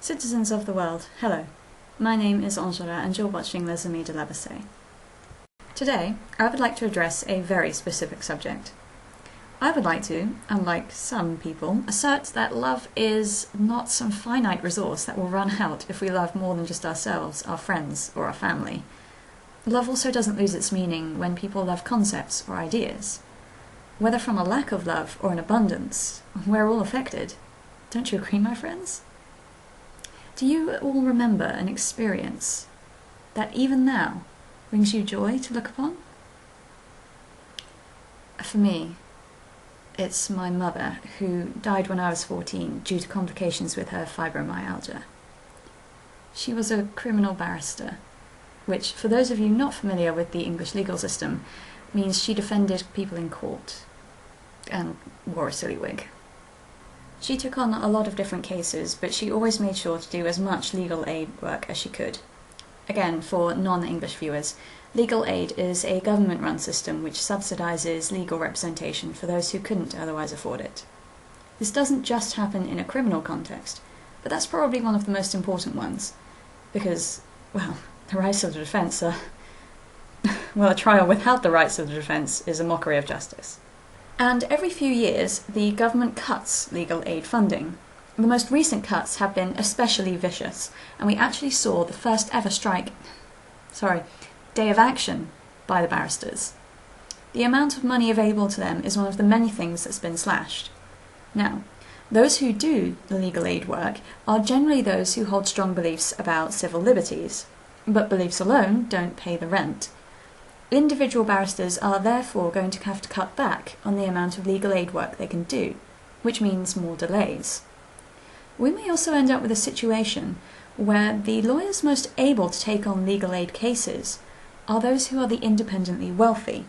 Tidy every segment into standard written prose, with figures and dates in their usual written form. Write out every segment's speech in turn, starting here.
Citizens of the world, hello. My name is Angela and you're watching Les Amis de l'Abbassé. Today, I would like to address a very specific subject. I would like to, unlike some people, assert that love is not some finite resource that will run out if we love more than just ourselves, our friends, or our family. Love also doesn't lose its meaning when people love concepts or ideas. Whether from a lack of love or an abundance, we're all affected. Don't you agree, my friends? Do you all remember an experience that even now brings you joy to look upon? For me, it's my mother, who died when I was 14 due to complications with her fibromyalgia. She was a criminal barrister, which, for those of you not familiar with the English legal system, means she defended people in court and wore a silly wig. She took on a lot of different cases, but she always made sure to do as much legal aid work as she could. Again, for non-English viewers, legal aid is a government-run system which subsidises legal representation for those who couldn't otherwise afford it. This doesn't just happen in a criminal context, but that's probably one of the most important ones, because, well, the rights of the defence are... well, a trial without the rights of the defence is a mockery of justice. And every few years, the government cuts legal aid funding. The most recent cuts have been especially vicious, and we actually saw the first ever day of action by the barristers. The amount of money available to them is one of the many things that's been slashed. Now, those who do the legal aid work are generally those who hold strong beliefs about civil liberties, but beliefs alone don't pay the rent. Individual barristers are therefore going to have to cut back on the amount of legal aid work they can do, which means more delays. We may also end up with a situation where the lawyers most able to take on legal aid cases are those who are the independently wealthy,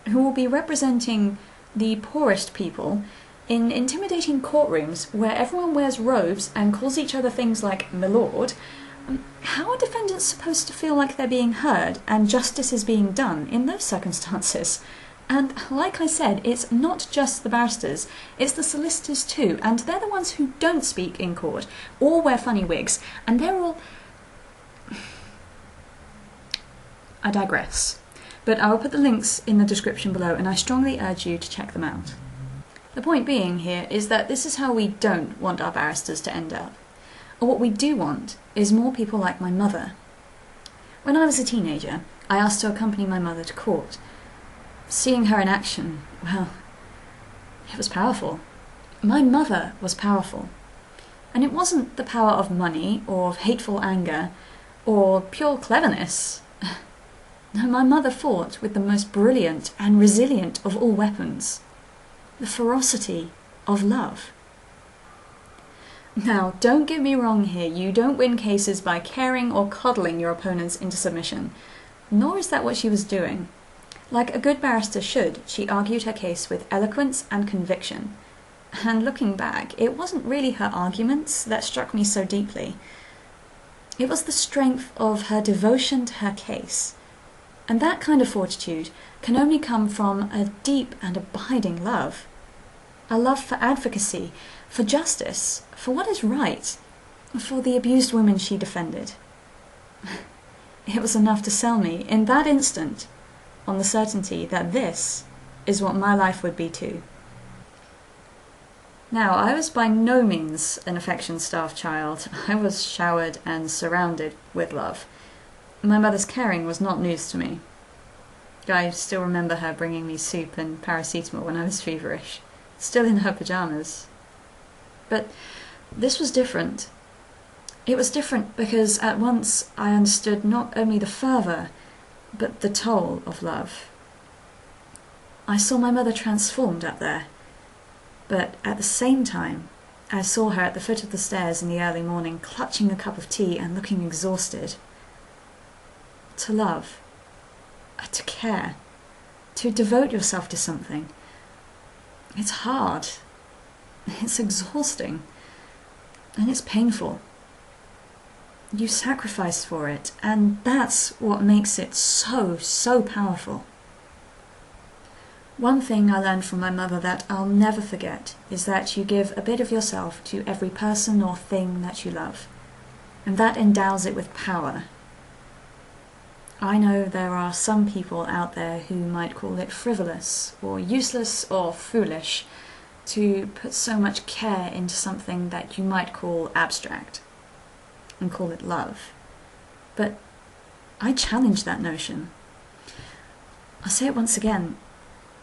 who will be representing the poorest people in intimidating courtrooms where everyone wears robes and calls each other things like "my lord." How are defendants supposed to feel like they're being heard and justice is being done in those circumstances? And like I said, it's not just the barristers, it's the solicitors too, and they're the ones who don't speak in court or wear funny wigs, and they're all... I digress. But I will put the links in the description below, and I strongly urge you to check them out. The point being here is that this is how we don't want our barristers to end up. Or what we do want is more people like my mother. When I was a teenager, I asked to accompany my mother to court. Seeing her in action, well, it was powerful. My mother was powerful. And it wasn't the power of money, or of hateful anger, or pure cleverness. No, my mother fought with the most brilliant and resilient of all weapons. The ferocity of love. Now, don't get me wrong here, you don't win cases by caring or coddling your opponents into submission. Nor is that what she was doing. Like a good barrister should, she argued her case with eloquence and conviction. And looking back, it wasn't really her arguments that struck me so deeply. It was the strength of her devotion to her case. And that kind of fortitude can only come from a deep and abiding love. A love for advocacy, for justice, for what is right, for the abused women she defended. It was enough to sell me, in that instant, on the certainty that this is what my life would be too. Now, I was by no means an affection-starved child. I was showered and surrounded with love. My mother's caring was not news to me. I still remember her bringing me soup and paracetamol when I was feverish, still in her pyjamas. But this was different. It was different because at once I understood not only the fervour, but the toll of love. I saw my mother transformed up there, but at the same time, I saw her at the foot of the stairs in the early morning, clutching a cup of tea and looking exhausted. To love, to care, to devote yourself to something, it's hard. It's exhausting, and it's painful. You sacrifice for it, and that's what makes it so powerful. One thing I learned from my mother that I'll never forget is that you give a bit of yourself to every person or thing that you love. and that endows it with power. I know there are some people out there who might call it frivolous, or useless, or foolish, to put so much care into something that you might call abstract, and call it love. But I challenge that notion. I'll say it once again,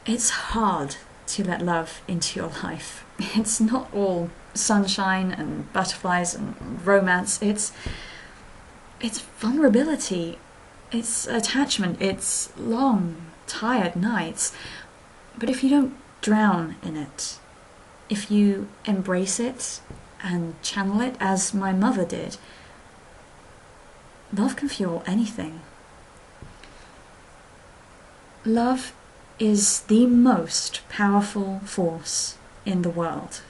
it's hard to let love into your life. It's not all sunshine and butterflies and romance. It's vulnerability, it's attachment, it's long, tired nights. But if you don't drown in it, if you embrace it and channel it as my mother did, love can fuel anything. Love is the most powerful force in the world.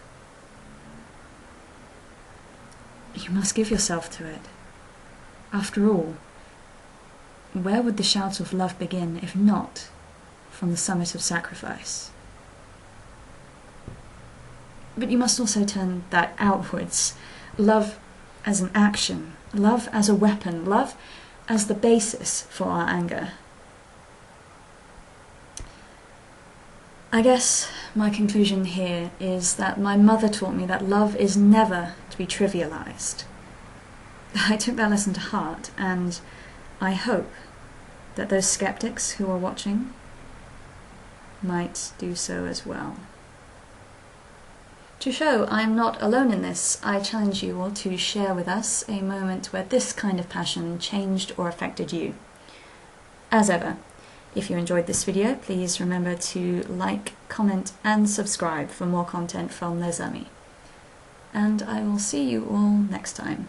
You must give yourself to it. After all, where would the shout of love begin if not from the summit of sacrifice? But you must also turn that outwards. Love as an action, love as a weapon, love as the basis for our anger. I guess my conclusion here is that my mother taught me that love is never to be trivialized. I took that lesson to heart, and I hope that those skeptics who are watching might do so as well. To show I am not alone in this, I challenge you all to share with us a moment where this kind of passion changed or affected you. As ever, if you enjoyed this video, please remember to like, comment and subscribe for more content from Les Amis. And I will see you all next time.